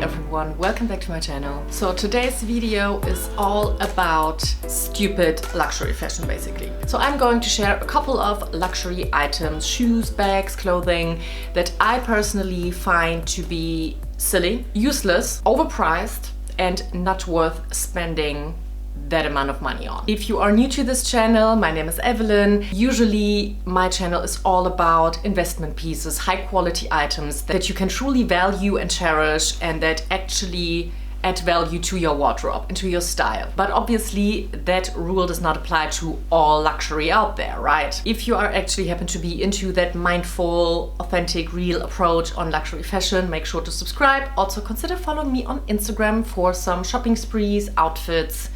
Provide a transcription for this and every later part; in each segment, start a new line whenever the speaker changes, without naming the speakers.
everyone, welcome back to my channel. So today's video is all about stupid luxury fashion basically. So I'm going to share a couple of luxury items, shoes, bags, clothing that I personally find to be silly, useless, overpriced and not worth spending that amount of money on. If you are new to this channel, my name is Evelyn. Usually my channel is all about investment pieces, high quality items that you can truly value and cherish and that actually add value to your wardrobe and to your style. But obviously that rule does not apply to all luxury out there, right? If you are actually happen to be into that mindful, authentic, real approach on luxury fashion, make sure to subscribe. Also consider following me on Instagram for some shopping sprees, outfits,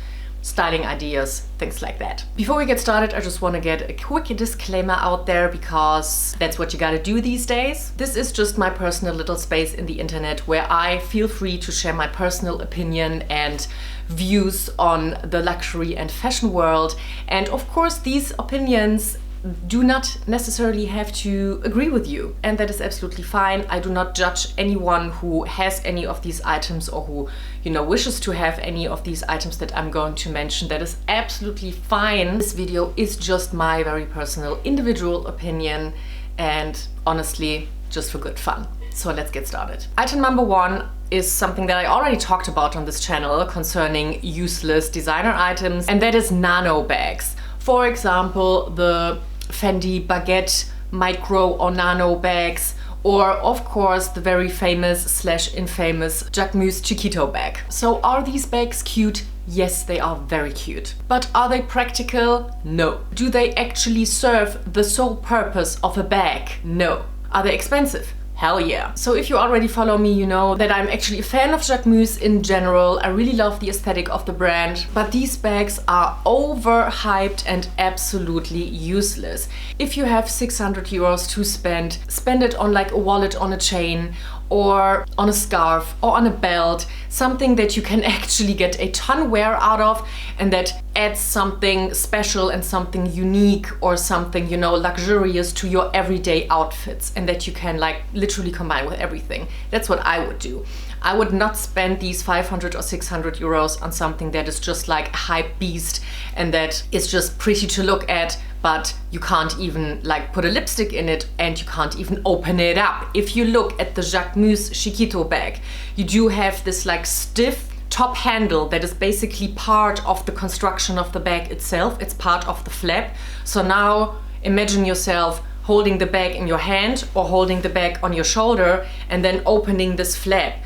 styling ideas, things like that. Before we get started, I just want to get a quick disclaimer out there because that's what you gotta do these days. This is just my personal little space in the internet where I feel free to share my personal opinion and views on the luxury and fashion world. And of course, these opinions do not necessarily have to agree with you, and that is absolutely fine. I do not judge anyone who has any of these items or who, wishes to have any of these items that I'm going to mention. That is absolutely fine. This video is just my very personal individual opinion and honestly just for good fun. So let's get started. Item number one is something that I already talked about on this channel concerning useless designer items, and that is nano bags. For example, the Fendi Baguette micro or nano bags, or of course the very famous / infamous JACQUES Chiquito bag. So are these bags cute? Yes, they are very cute. But are they practical? No. Do they actually serve the sole purpose of a bag? No. Are they expensive? Hell yeah. So if you already follow me, you know that I'm actually a fan of JACQUES in general. I really love the aesthetic of the brand, but these bags are overhyped and absolutely useless. If you have 600 euros to spend it on like a wallet on a chain or on a scarf or on a belt, something that you can actually get a ton wear out of and that adds something special and something unique or something, luxurious to your everyday outfits and that you can like literally combine with everything. That's what I would do. I would not spend these 500 or 600 euros on something that is just like a hype beast and that is just pretty to look at, but you can't even like put a lipstick in it and you can't even open it up. If you look at the JACQUES Chiquito bag, you do have this like stiff top handle that is basically part of the construction of the bag itself. It's part of the flap. So now imagine yourself holding the bag in your hand or holding the bag on your shoulder and then opening this flap.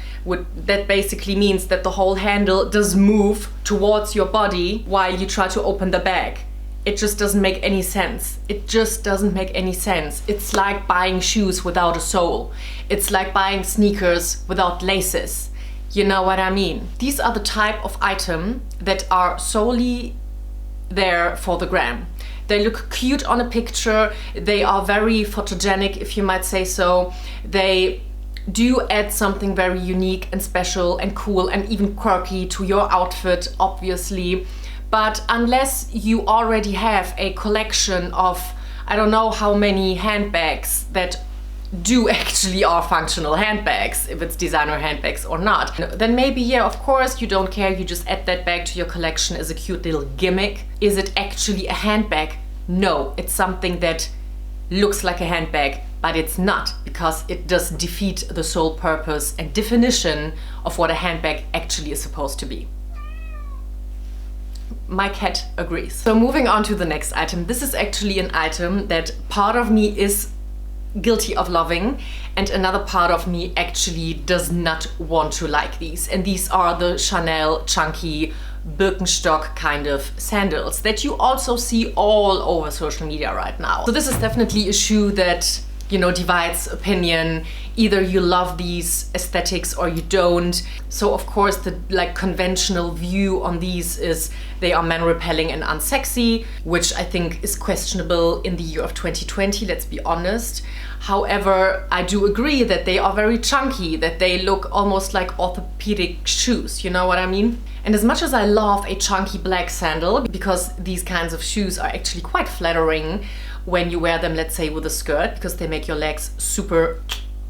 That basically means that the whole handle does move towards your body while you try to open the bag. It just doesn't make any sense. It just doesn't make any sense. It's like buying shoes without a sole. It's like buying sneakers without laces. You know what I mean? These are the type of item that are solely there for the gram. They look cute on a picture. They are very photogenic, if you might say so. They do add something very unique and special and cool and even quirky to your outfit, obviously. But unless you already have a collection of, I don't know how many handbags that do actually are functional handbags, if it's designer handbags or not, then maybe, yeah, of course you don't care, you just add that bag to your collection as a cute little gimmick. Is it actually a handbag? No, it's something that looks like a handbag, but it's not, because it does defeat the sole purpose and definition of what a handbag actually is supposed to be. My cat agrees. So moving on to the next item. This is actually an item that part of me is guilty of loving and another part of me actually does not want to like these. And these are the Chanel chunky Birkenstock kind of sandals that you also see all over social media right now. So this is definitely a shoe that, divides opinion. Either you love these aesthetics or you don't. So of course the conventional view on these is they are man repelling and unsexy, which I think is questionable in the year of 2020, let's be honest. However, I do agree that they are very chunky, that they look almost like orthopedic shoes, you know what I mean? And as much as I love a chunky black sandal, because these kinds of shoes are actually quite flattering when you wear them, let's say with a skirt, because they make your legs super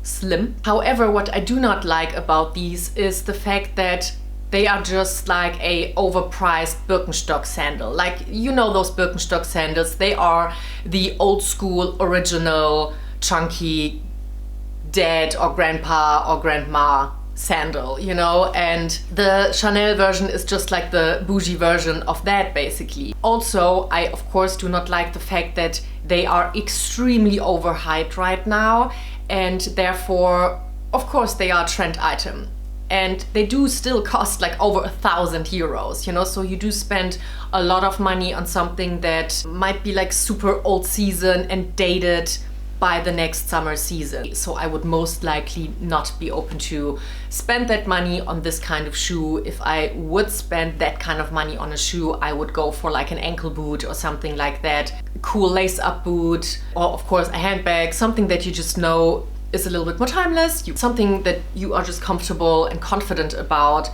slim. However, what I do not like about these is the fact that they are just like a overpriced Birkenstock sandal. Like, you know those Birkenstock sandals, they are the old school, original, chunky dad or grandpa or grandma sandal, you know, and the Chanel version is just like the bougie version of that, basically. Also, I of course do not like the fact that they are extremely overhyped right now, and therefore of course they are a trend item, and they do still cost like over 1,000 euros, you know, so you do spend a lot of money on something that might be like super old season and dated by the next summer season. So I would most likely not be open to spend that money on this kind of shoe. If I would spend that kind of money on a shoe, I would go for like an ankle boot or something like that. A cool lace-up boot, or of course a handbag, something that you just know is a little bit more timeless, something that you are just comfortable and confident about,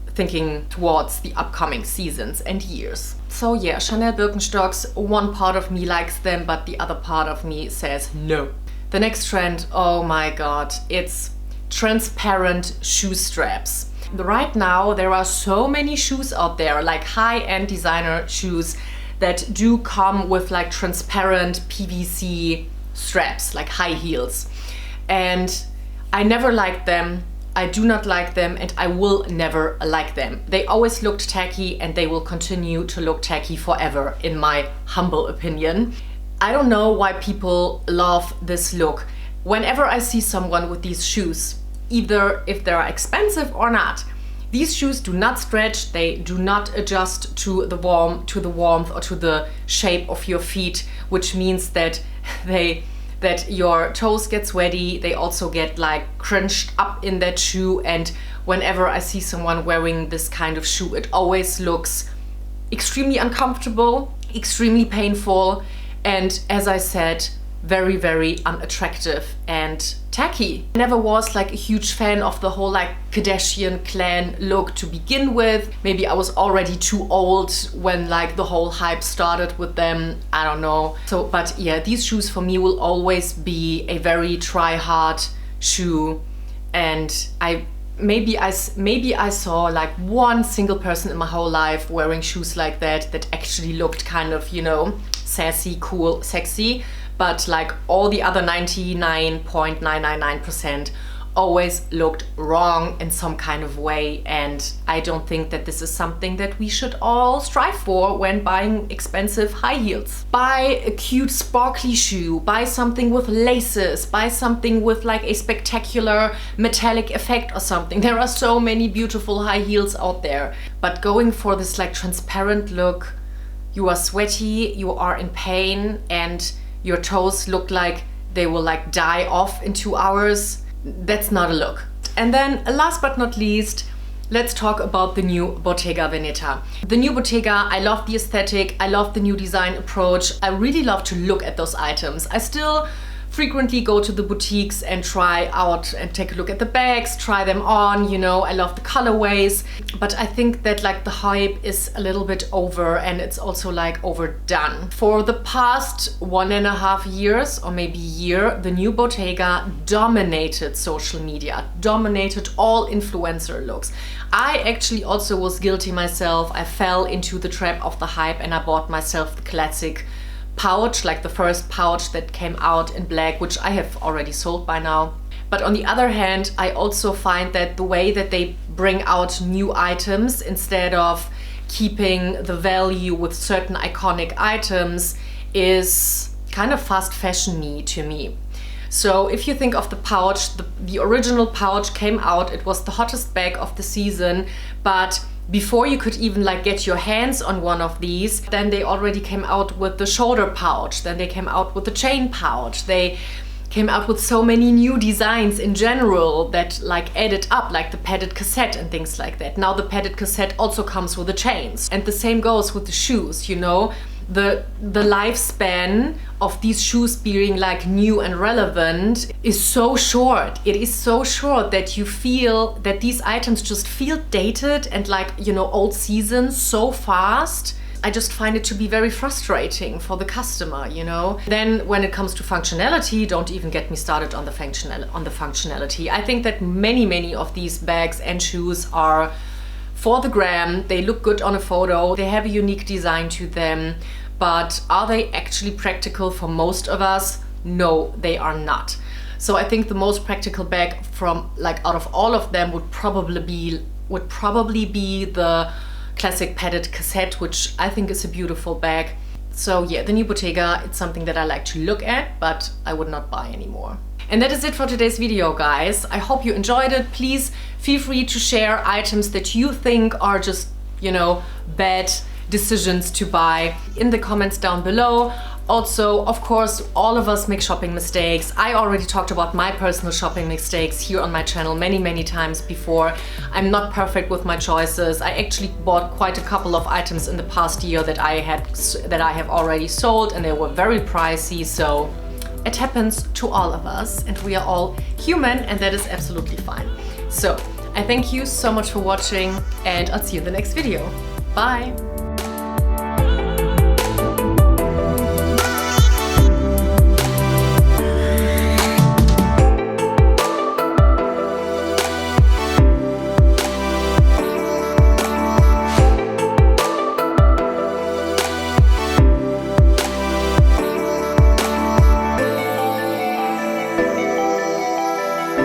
thinking towards the upcoming seasons and years. So yeah, Chanel Birkenstocks, one part of me likes them, but the other part of me says no. The next trend, oh my god, it's transparent shoe straps. Right now there are so many shoes out there, like high-end designer shoes that do come with like transparent PVC straps, like high heels. And I never liked them. I do not like them, and I will never like them. They always looked tacky, and they will continue to look tacky forever, in my humble opinion. I don't know why people love this look. Whenever I see someone with these shoes, either if they're expensive or not, these shoes do not stretch, they do not adjust to the warmth or to the shape of your feet, which means that your toes get sweaty, they also get like crunched up in that shoe, and whenever I see someone wearing this kind of shoe, it always looks extremely uncomfortable, extremely painful, and as I said, very, very unattractive and tacky. I never was like a huge fan of the whole like Kardashian clan look to begin with. Maybe I was already too old when like the whole hype started with them, I don't know. So, but yeah, these shoes for me will always be a very try-hard shoe, and maybe I saw like one single person in my whole life wearing shoes like that actually looked kind of, you know, sassy, cool, sexy. But like all the other 99.999% always looked wrong in some kind of way, and I don't think that this is something that we should all strive for when buying expensive high heels. Buy a cute sparkly shoe, buy something with laces, buy something with like a spectacular metallic effect or something. There are so many beautiful high heels out there, but going for this like transparent look, you are sweaty, you are in pain, and your toes look like they will like die off in 2 hours. That's not a look. And then last but not least, let's talk about the new Bottega Veneta. The new Bottega, I love the aesthetic, I love the new design approach. I really love to look at those items. I still frequently go to the boutiques and try out and take a look at the bags, try them on, you know, I love the colorways, but I think that like the hype is a little bit over, and it's also like overdone. For the past 1.5 years or maybe year, the new Bottega dominated social media, dominated all influencer looks. I actually also was guilty myself. I fell into the trap of the hype, and I bought myself the classic pouch, like the first pouch that came out in black, which I have already sold by now. But on the other hand, I also find that the way that they bring out new items instead of keeping the value with certain iconic items is kind of fast fashion-y to me. So if you think of the pouch, the original pouch came out, it was the hottest bag of the season, but before you could even like get your hands on one of these, then they already came out with the shoulder pouch, then they came out with the chain pouch, they came out with so many new designs in general that like added up, like the padded cassette and things like that. Now the padded cassette also comes with the chains, and the same goes with the shoes, you know. The lifespan of these shoes being like new and relevant is so short. It is so short that you feel that these items just feel dated and like, you know, old season so fast. I just find it to be very frustrating for the customer, you know. Then when it comes to functionality, don't even get me started on the functionality. I think that many of these bags and shoes are for the gram. They look good on a photo, they have a unique design to them, but are they actually practical for most of us? No, they are not. So I think the most practical bag from, like, out of all of them would probably be the classic padded cassette, which I think is a beautiful bag. So yeah, the new Bottega, it's something that I like to look at, but I would not buy anymore. And that is it for today's video, guys. I hope you enjoyed it. Please feel free to share items that you think are just, you know, bad decisions to buy in the comments down below. Also, of course, all of us make shopping mistakes. I already talked about my personal shopping mistakes here on my channel many times before. I'm not perfect with my choices. I actually bought quite a couple of items in the past year that I have already sold, and they were very pricey. So it happens to all of us, and we are all human, and that is absolutely fine. So I thank you so much for watching, and I'll see you in the next video. Bye!